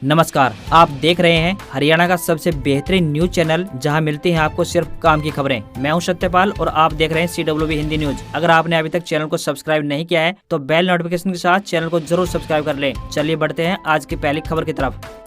नमस्कार, आप देख रहे हैं हरियाणा का सबसे बेहतरीन न्यूज चैनल जहां मिलती हैं आपको सिर्फ काम की खबरें। मैं हूं सत्यपाल और आप देख रहे हैं CWB हिंदी न्यूज। अगर आपने अभी तक चैनल को सब्सक्राइब नहीं किया है तो बेल नोटिफिकेशन के साथ चैनल को जरूर सब्सक्राइब कर लें। चलिए बढ़ते हैं आज की पहली खबर की तरफ।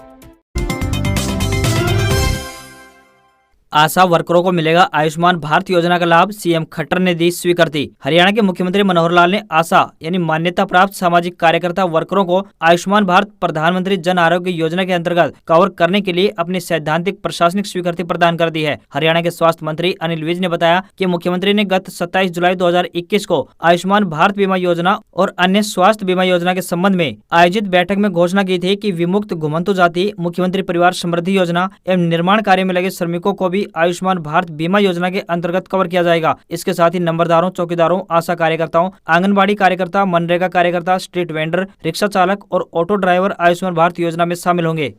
आशा वर्करों को मिलेगा आयुष्मान भारत योजना का लाभ, CM खट्टर ने दी स्वीकृति। हरियाणा के मुख्यमंत्री मनोहर लाल ने आशा यानी मान्यता प्राप्त सामाजिक कार्यकर्ता वर्करों को आयुष्मान भारत प्रधानमंत्री जन आरोग्य योजना के अंतर्गत कवर करने के लिए अपनी सैद्धांतिक प्रशासनिक स्वीकृति प्रदान कर दी है। हरियाणा के स्वास्थ्य मंत्री अनिल विज ने बताया कि मुख्यमंत्री ने गत 27 जुलाई 2021 को आयुष्मान भारत बीमा योजना और अन्य स्वास्थ्य बीमा योजना के संबंध में आयोजित बैठक में घोषणा की थी कि विमुक्त घुमंतु जाति, मुख्यमंत्री परिवार समृद्धि योजना एवं निर्माण कार्य में लगे श्रमिकों को भी आयुष्मान भारत बीमा योजना के अंतर्गत कवर किया जाएगा। इसके साथ ही नंबरदारों, चौकीदारों, आशा कार्यकर्ताओं, आंगनबाड़ी कार्यकर्ता, मनरेगा कार्यकर्ता, स्ट्रीट वेंडर, रिक्शा चालक और ऑटो ड्राइवर आयुष्मान भारत योजना में शामिल होंगे।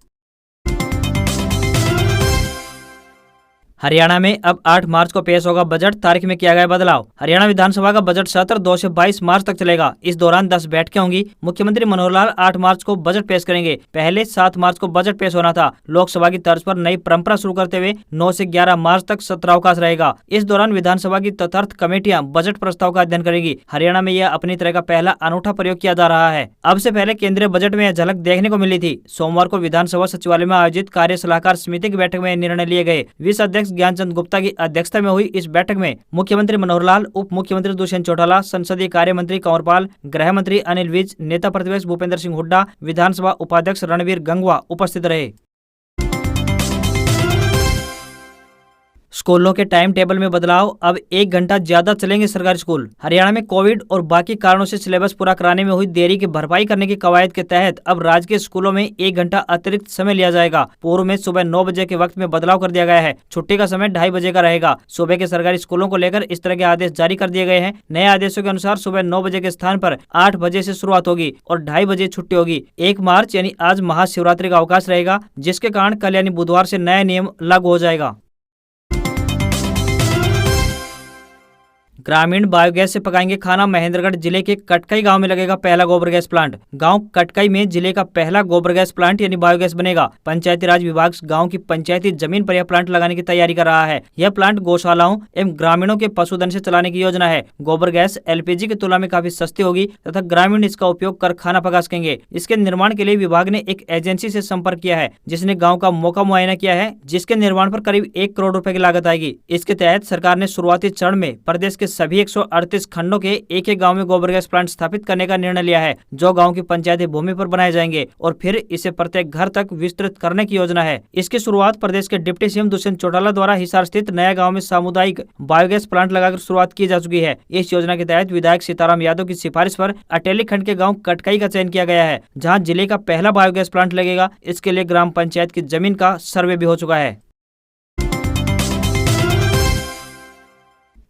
हरियाणा में अब 8 मार्च को पेश होगा बजट, तारीख में किया गया बदलाव। हरियाणा विधानसभा का बजट सत्र 2 से 22 मार्च तक चलेगा। इस दौरान 10 बैठकें होंगी। मुख्यमंत्री मनोहर लाल 8 मार्च को बजट पेश करेंगे। पहले 7 मार्च को बजट पेश होना था। लोकसभा की तर्ज पर नई परंपरा शुरू करते हुए 9 से 11 मार्च तक सत्रावकाश रहेगा। इस दौरान विधानसभा की तथार्थ कमेटियां बजट प्रस्ताव का अध्ययन करेंगी। हरियाणा में यह अपनी तरह का पहला अनूठा प्रयोग किया जा रहा है। अब से पहले केंद्रीय बजट में यह झलक देखने को मिली थी। सोमवार को विधानसभा सचिवालय में आयोजित कार्य सलाहकार समिति की बैठक में निर्णय लिए गए। वित्त अध्यक्ष ज्ञानचंद गुप्ता की अध्यक्षता में हुई इस बैठक में मुख्यमंत्री मनोहर लाल, उप मुख्यमंत्री दुष्यंत चौटाला, संसदीय कार्य मंत्री कंवर पाल, गृह मंत्री अनिल विज, नेता प्रतिपक्ष भूपेंद्र सिंह हुड्डा, विधानसभा उपाध्यक्ष रणवीर गंगवा उपस्थित रहे। स्कूलों के टाइम टेबल में बदलाव, अब 1 घंटा ज्यादा चलेंगे सरकारी स्कूल। हरियाणा में कोविड और बाकी कारणों से सिलेबस पूरा कराने में हुई देरी की भरपाई करने की कवायद के तहत अब राज्य के स्कूलों में 1 घंटा अतिरिक्त समय लिया जाएगा। पूर्व में सुबह 9 बजे के वक्त में बदलाव कर दिया गया है। छुट्टी का समय 2:30 बजे का रहेगा। सुबह के सरकारी स्कूलों को लेकर इस तरह के आदेश जारी कर दिए गए हैं। नए आदेशों के अनुसार सुबह 9 बजे के स्थान पर 8 बजे से शुरुआत होगी और 2:30 बजे छुट्टी होगी। 1 मार्च यानी आज महाशिवरात्रि का अवकाश रहेगा, जिसके कारण कल यानी बुधवार से नया नियम लागू हो जाएगा। ग्रामीण बायोगैस से पकाएंगे खाना। महेंद्रगढ़ जिले के कटकई गांव में लगेगा पहला गोबर गैस प्लांट। गांव कटकई में जिले का पहला गोबर गैस प्लांट यानी बायोगैस बनेगा। पंचायती राज विभाग गांव की पंचायती जमीन पर यह प्लांट लगाने की तैयारी कर रहा है। यह प्लांट गौशालाओं एवं ग्रामीणों के पशुधन से चलाने की योजना है। गोबर गैस LPG की तुलना में काफी सस्ती होगी तथा ग्रामीण इसका उपयोग कर खाना पका सकेंगे। इसके निर्माण के लिए विभाग ने एक एजेंसी से संपर्क किया है, जिसने गाँव का मौका मुआयना किया है, जिसके निर्माण पर करीब 1 करोड़ रुपए की लागत आएगी। इसके तहत सरकार ने शुरुआती चरण में प्रदेश के सभी 138 खंडों के एक गांव में गोबर गैस प्लांट स्थापित करने का निर्णय लिया है, जो गांव की पंचायती भूमि पर बनाए जाएंगे और फिर इसे प्रत्येक घर तक विस्तृत करने की योजना है। इसकी शुरुआत प्रदेश के डिप्टी CM दुष्यंत चौटाला द्वारा हिसार स्थित नया गांव में सामुदायिक बायोगैस प्लांट लगाकर शुरुआत की जा चुकी है। इस योजना के तहत विधायक सीताराम यादव की सिफारिश पर अटेली खंड के गाँव कटकई का चयन किया गया है, जहाँ जिले का पहला बायोगैस प्लांट लगेगा। इसके लिए ग्राम पंचायत की जमीन का सर्वे भी हो चुका है।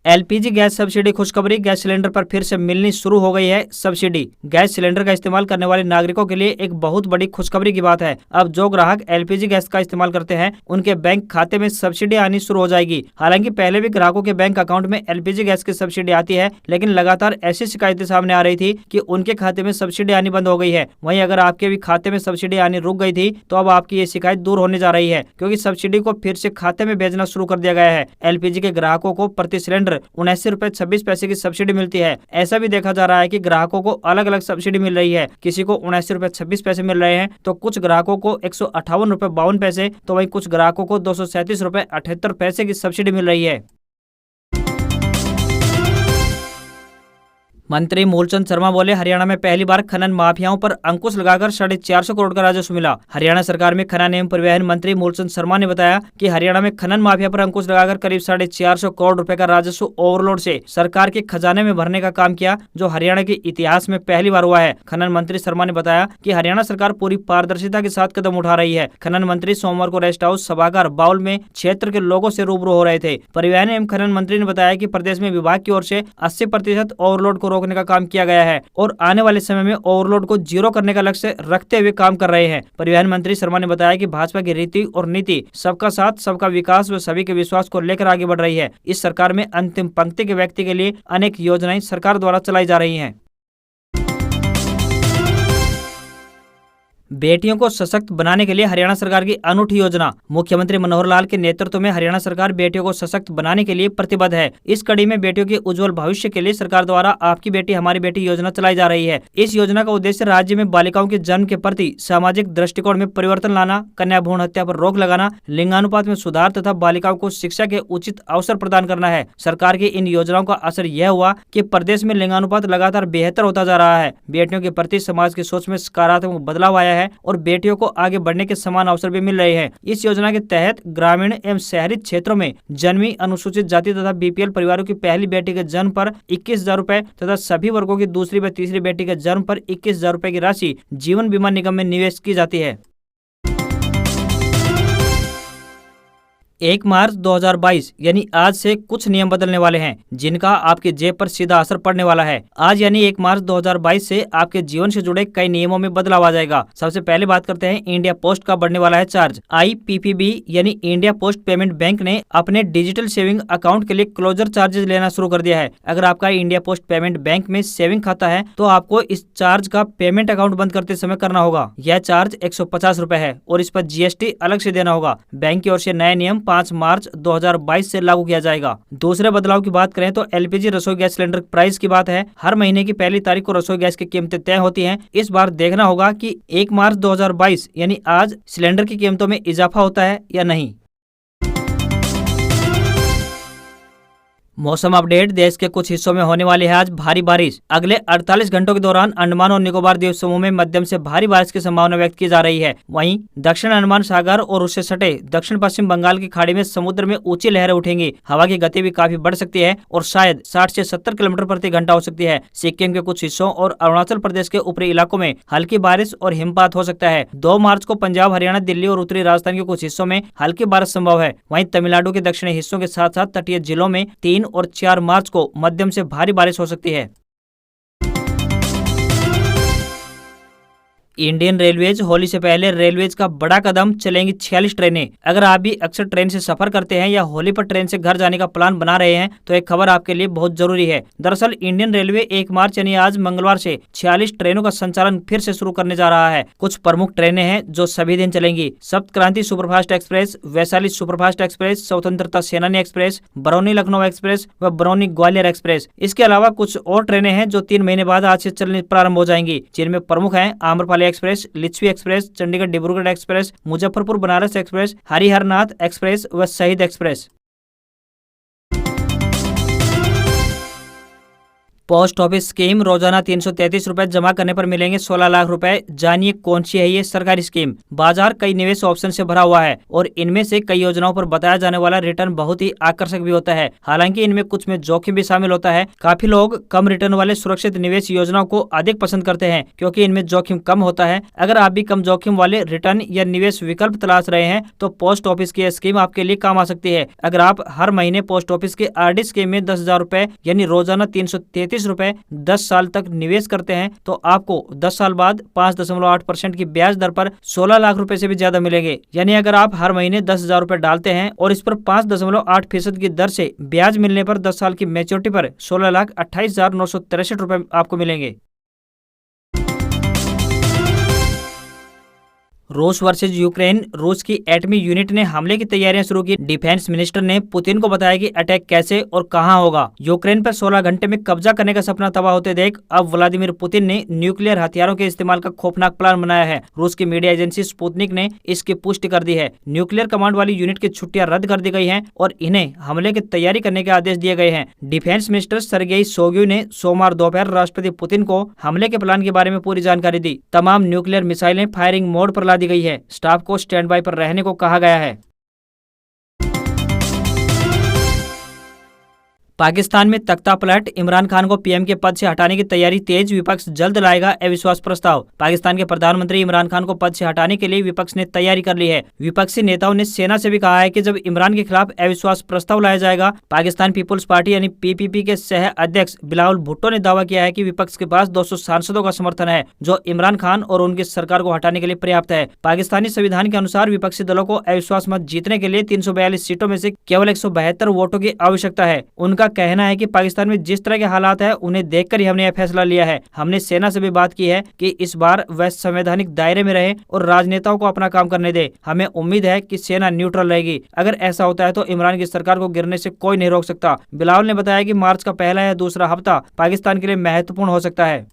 LPG गैस सब्सिडी खुशखबरी, गैस सिलेंडर पर फिर से मिलनी शुरू हो गई है सब्सिडी। गैस सिलेंडर का इस्तेमाल करने वाले नागरिकों के लिए एक बहुत बड़ी खुशखबरी की बात है। अब जो ग्राहक LPG गैस का इस्तेमाल करते हैं, उनके बैंक खाते में सब्सिडी आनी शुरू हो जाएगी। हालांकि पहले भी ग्राहकों के बैंक अकाउंट में LPG गैस की सब्सिडी आती है, लेकिन लगातार ऐसी शिकायतें सामने आ रही थी कि उनके खाते में सब्सिडी आनी बंद हो गई है। वहीं अगर आपके भी खाते में सब्सिडी आनी रुक गई थी तो अब आपकी ये शिकायत दूर होने जा रही है, क्योंकि सब्सिडी को फिर से खाते में भेजना शुरू कर दिया गया है। LPG के ग्राहकों को प्रति सिलेंडर 79 रुपए 26 पैसे की सब्सिडी मिलती है। ऐसा भी देखा जा रहा है कि ग्राहकों को अलग अलग सब्सिडी मिल रही है। किसी को 79 रुपए 26 पैसे मिल रहे हैं तो कुछ ग्राहकों को 158 रुपए 52 पैसे, तो वहीं कुछ ग्राहकों को 237 रुपए 78 पैसे की सब्सिडी मिल रही है। मंत्री मूलचंद शर्मा बोले, हरियाणा में पहली बार खनन माफियाओं पर अंकुश लगाकर 450 करोड़ का राजस्व मिला। हरियाणा सरकार में खनन एवं परिवहन मंत्री मूलचंद शर्मा ने बताया कि हरियाणा में खनन माफिया पर अंकुश लगाकर करीब 450 करोड़ रुपए का राजस्व ओवरलोड से सरकार के खजाने में भरने का काम किया, जो हरियाणा के इतिहास में पहली बार हुआ है। खनन मंत्री शर्मा ने बताया कि हरियाणा सरकार पूरी पारदर्शिता के साथ कदम उठा रही है। खनन मंत्री सोमवार को रेस्ट हाउस सभागार बाउल में क्षेत्र के लोगों से रूबरू हो रहे थे। परिवहन एवं खनन मंत्री ने बताया कि प्रदेश में विभाग की ओर से 80% ओवरलोड को रोकने का काम किया गया है और आने वाले समय में ओवरलोड को जीरो करने का लक्ष्य रखते हुए काम कर रहे हैं। परिवहन मंत्री शर्मा ने बताया कि भाजपा की रीति और नीति सबका साथ सबका विकास व सभी के विश्वास को लेकर आगे बढ़ रही है। इस सरकार में अंतिम पंक्ति के व्यक्ति के लिए अनेक योजनाएं सरकार द्वारा चलाई जा रही हैं। बेटियों को सशक्त बनाने के लिए हरियाणा सरकार की अनूठी योजना। मुख्यमंत्री मनोहर लाल के नेतृत्व में हरियाणा सरकार बेटियों को सशक्त बनाने के लिए प्रतिबद्ध है। इस कड़ी में बेटियों के उज्जवल भविष्य के लिए सरकार द्वारा आपकी बेटी हमारी बेटी योजना चलाई जा रही है। इस योजना का उद्देश्य राज्य में बालिकाओं के जन्म के प्रति सामाजिक दृष्टिकोण में परिवर्तन लाना, कन्या भ्रूण हत्या पर रोक लगाना, लिंगानुपात में सुधार तथा बालिकाओं को शिक्षा के उचित अवसर प्रदान करना है। सरकार की इन योजनाओं का असर यह हुआ कि प्रदेश में लिंगानुपात लगातार बेहतर होता जा रहा है। बेटियों के प्रति समाज की सोच में सकारात्मक बदलाव आया है और बेटियों को आगे बढ़ने के समान अवसर भी मिल रहे हैं। इस योजना के तहत ग्रामीण एवं शहरी क्षेत्रों में जन्मी अनुसूचित जाति तथा बीपीएल परिवारों की पहली बेटी के जन्म पर 21,000 रूपए तथा सभी वर्गों की दूसरी व तीसरी बेटी के जन्म पर 21,000 रूपए की राशि जीवन बीमा निगम में निवेश की जाती है। 1 मार्च 2022 यानी आज से कुछ नियम बदलने वाले हैं, जिनका आपके जेब पर सीधा असर पड़ने वाला है। आज यानी 1 मार्च 2022 से आपके जीवन से जुड़े कई नियमों में बदलाव आ जाएगा। सबसे पहले बात करते हैं इंडिया पोस्ट का बढ़ने वाला है चार्ज। IPPB यानी इंडिया पोस्ट पेमेंट बैंक ने अपने डिजिटल सेविंग अकाउंट के लिए क्लोजर चार्जेस लेना शुरू कर दिया है। अगर आपका इंडिया पोस्ट पेमेंट बैंक में सेविंग खाता है तो आपको इस चार्ज का पेमेंट अकाउंट बंद करते समय करना होगा। यह चार्ज 150 रूपए है और इस पर GST अलग से देना होगा। बैंक की ओर से नया नियम 5 मार्च 2022 से लागू किया जाएगा। दूसरे बदलाव की बात करें तो LPG रसोई गैस सिलेंडर प्राइस की बात है। हर महीने की पहली तारीख को रसोई गैस की कीमतें तय होती हैं। इस बार देखना होगा कि 1 मार्च 2022 यानी आज सिलेंडर की कीमतों में इजाफा होता है या नहीं। मौसम अपडेट। देश के कुछ हिस्सों में होने वाली है आज भारी बारिश। अगले 48 घंटों के दौरान अंडमान और निकोबार द्वीप समूह में मध्यम से भारी बारिश की संभावना व्यक्त की जा रही है। वहीं दक्षिण अंडमान सागर और उससे सटे दक्षिण पश्चिम बंगाल की खाड़ी में समुद्र में ऊंची लहरें उठेंगी। हवा की गति भी काफी बढ़ सकती है और शायद 60 से 70 किलोमीटर प्रति घंटा हो सकती है। सिक्किम के कुछ हिस्सों और अरुणाचल प्रदेश के ऊपरी इलाकों में हल्की बारिश और हिमपात हो सकता है। 2 मार्च को पंजाब, हरियाणा, दिल्ली और उत्तरी राजस्थान के कुछ हिस्सों में हल्की बारिश संभव है। वहीं तमिलनाडु के दक्षिणी हिस्सों के साथ साथ तटीय जिलों में 3 और 4 मार्च को मध्यम से भारी बारिश हो सकती है। इंडियन रेलवेज होली से पहले रेलवेज का बड़ा कदम, चलेंगी 46 ट्रेनें। अगर आप भी अक्सर ट्रेन से सफर करते हैं या होली पर ट्रेन से घर जाने का प्लान बना रहे हैं तो एक खबर आपके लिए बहुत जरूरी है। दरअसल इंडियन रेलवे 1 मार्च यानी आज मंगलवार से 46 ट्रेनों का संचालन फिर से शुरू करने जा रहा है। कुछ प्रमुख ट्रेनें हैं जो सभी दिन चलेंगी। सप्त क्रांति superfast express, Vaishali superfast express, स्वतंत्रता सेनानी एक्सप्रेस, बरौनी लखनऊ एक्सप्रेस व बरौनी ग्वालियर एक्सप्रेस। इसके अलावा कुछ और ट्रेनें हैं जो 3 महीने बाद आज से चलनी प्रारंभ हो जाएंगी, जिनमें प्रमुख हैं Amrapali express, Lichchhavi express, Chandigarh Dibrugarh express, Muzaffarpur Banaras express, Hariharnath express व Shaheed express. Post office scheme, रोजाना 333 रुपए जमा करने पर मिलेंगे 16 लाख रुपए। जानिए कौन सी है ये सरकारी स्कीम। बाजार कई निवेश ऑप्शन से भरा हुआ है और इनमें से कई योजनाओं पर बताया जाने वाला रिटर्न बहुत ही आकर्षक भी होता है। हालांकि इनमें कुछ में जोखिम भी शामिल होता है। काफी लोग कम रिटर्न वाले सुरक्षित निवेश योजनाओं को अधिक पसंद करते हैं क्योंकि इनमें जोखिम कम होता है। अगर आप भी कम जोखिम वाले रिटर्न या निवेश विकल्प तलाश रहे हैं तो पोस्ट ऑफिस की स्कीम आपके लिए काम आ सकती है। अगर आप हर महीने पोस्ट ऑफिस के RD स्कीम में 10,000 रुपए यानी रोजाना 333 रुपए 10 साल तक निवेश करते हैं तो आपको 10 साल बाद 5.8% की ब्याज दर पर 16 लाख रुपए से भी ज्यादा मिलेंगे। यानी अगर आप हर महीने 10,000 रुपए डालते हैं और इस पर 5.8% की दर से ब्याज मिलने पर 10 साल की मैच्योरिटी पर 16,28,963 रुपए आपको मिलेंगे। रूस वर्सेज यूक्रेन, रूस की एटमी यूनिट ने हमले की तैयारियां शुरू की। डिफेंस मिनिस्टर ने पुतिन को बताया कि अटैक कैसे और कहां होगा। यूक्रेन पर 16 घंटे में कब्जा करने का सपना तबाह होते देख अब व्लादिमीर पुतिन ने न्यूक्लियर हथियारों के इस्तेमाल का खौफनाक प्लान बनाया है। रूस की मीडिया एजेंसी स्पुतनिक ने इसकी पुष्टि कर दी है। न्यूक्लियर कमांड वाली यूनिट की छुट्टियां रद्द कर दी गई हैं और इन्हें हमले की तैयारी करने के आदेश दिए गए हैं। डिफेंस मिनिस्टर सर्गेई शोइगु ने सोमवार दोपहर राष्ट्रपति पुतिन को हमले के प्लान के बारे में पूरी जानकारी दी। तमाम न्यूक्लियर मिसाइलें फायरिंग मोड पर ला दी गई है। स्टाफ को स्टैंड बाय पर रहने को कहा गया है। पाकिस्तान में तख्ता पलट, इमरान खान को पीएम के पद से हटाने की तैयारी तेज, विपक्ष जल्द लाएगा अविश्वास प्रस्ताव। पाकिस्तान के प्रधानमंत्री इमरान खान को पद से हटाने के लिए विपक्ष ने तैयारी कर ली है। विपक्षी नेताओं ने सेना से भी कहा है कि जब इमरान के खिलाफ अविश्वास प्रस्ताव लाया जाएगा। पाकिस्तान पीपुल्स पार्टी यानी PPP के सह अध्यक्ष बिलावल भुट्टो ने दावा किया है कि विपक्ष के पास 200 सांसदों का समर्थन है जो इमरान खान और उनकी सरकार को हटाने के लिए पर्याप्त है। पाकिस्तानी संविधान के अनुसार विपक्षी दलों को अविश्वास मत जीतने के लिए 342 सीटों में से केवल 172 वोटों की आवश्यकता है। उनका कहना है कि पाकिस्तान में जिस तरह के हालात है उन्हें देखकर ही हमने यह फैसला लिया है। हमने सेना से भी बात की है कि इस बार वह संवैधानिक दायरे में रहे और राजनेताओं को अपना काम करने दे। हमें उम्मीद है कि सेना न्यूट्रल रहेगी। अगर ऐसा होता है तो इमरान की सरकार को गिरने से कोई नहीं रोक सकता। बिलावल ने बताया कि मार्च का पहला या दूसरा हफ्ता पाकिस्तान के लिए महत्वपूर्ण हो सकता है।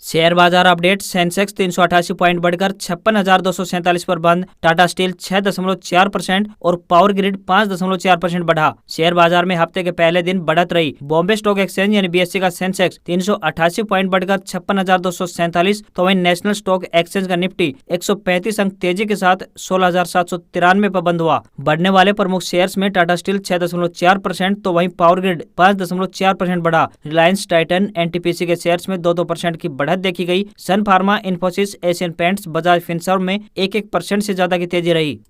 शेयर बाजार अपडेट। सेंसेक्स 388 पॉइंट बढ़कर 56,247 पर बंद। टाटा स्टील 6.4% और पावर ग्रिड 5.4% बढ़ा। शेयर बाजार में हफ्ते के पहले दिन बढ़त रही। बॉम्बे स्टॉक एक्सचेंज यानी बीएसई का सेंसेक्स 388 पॉइंट बढ़कर 56,247, तो वहीं नेशनल स्टॉक एक्सचेंज का निफ्टी 135 अंक तेजी के साथ 16,793 पर बंद हुआ। बढ़ने वाले प्रमुख शेयर्स में टाटा स्टील 6.4%, तो वहीं पावर ग्रिड 5.4% बढ़ा। रिलायंस, टाइटन, एनटीपीसी के शेयर्स में 2% की बढ़त देखी गई। सन फार्मा, इन्फोसिस, एशियन पेंट्स, बजाज फिनसर्व में 1% से ज्यादा की तेजी रही।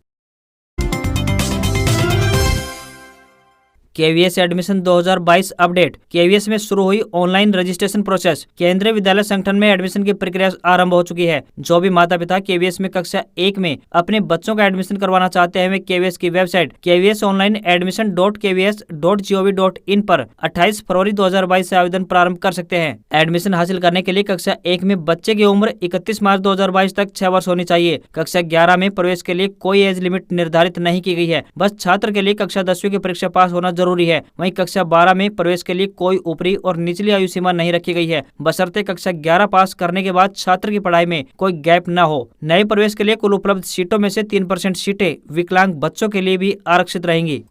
KVS admission 2022 update. केवीएस में शुरू हुई ऑनलाइन रजिस्ट्रेशन प्रोसेस। केंद्रीय विद्यालय संगठन में एडमिशन की प्रक्रिया आरंभ हो चुकी है। जो भी माता पिता केवीएस में कक्षा 1 में अपने बच्चों का एडमिशन करवाना चाहते हैं वे केवीएस की वेबसाइट kvsonlineadmission.kvs.gov.in पर 28 फरवरी 2022 से आवेदन प्रारंभ कर सकते हैं। एडमिशन हासिल करने के लिए कक्षा 1 में बच्चे की उम्र 31 मार्च 2022 तक 6 वर्ष होनी चाहिए। कक्षा 11 में प्रवेश के लिए कोई एज लिमिट निर्धारित नहीं की गई है। बस छात्र के लिए कक्षा 10वीं की परीक्षा पास होना जरूरी है। वहीं कक्षा 12 में प्रवेश के लिए कोई ऊपरी और निचली आयु सीमा नहीं रखी गई है, बशर्ते कक्षा 11 पास करने के बाद छात्र की पढ़ाई में कोई गैप न हो। नए प्रवेश के लिए कुल उपलब्ध सीटों में से 3% सीटें विकलांग बच्चों के लिए भी आरक्षित रहेंगी।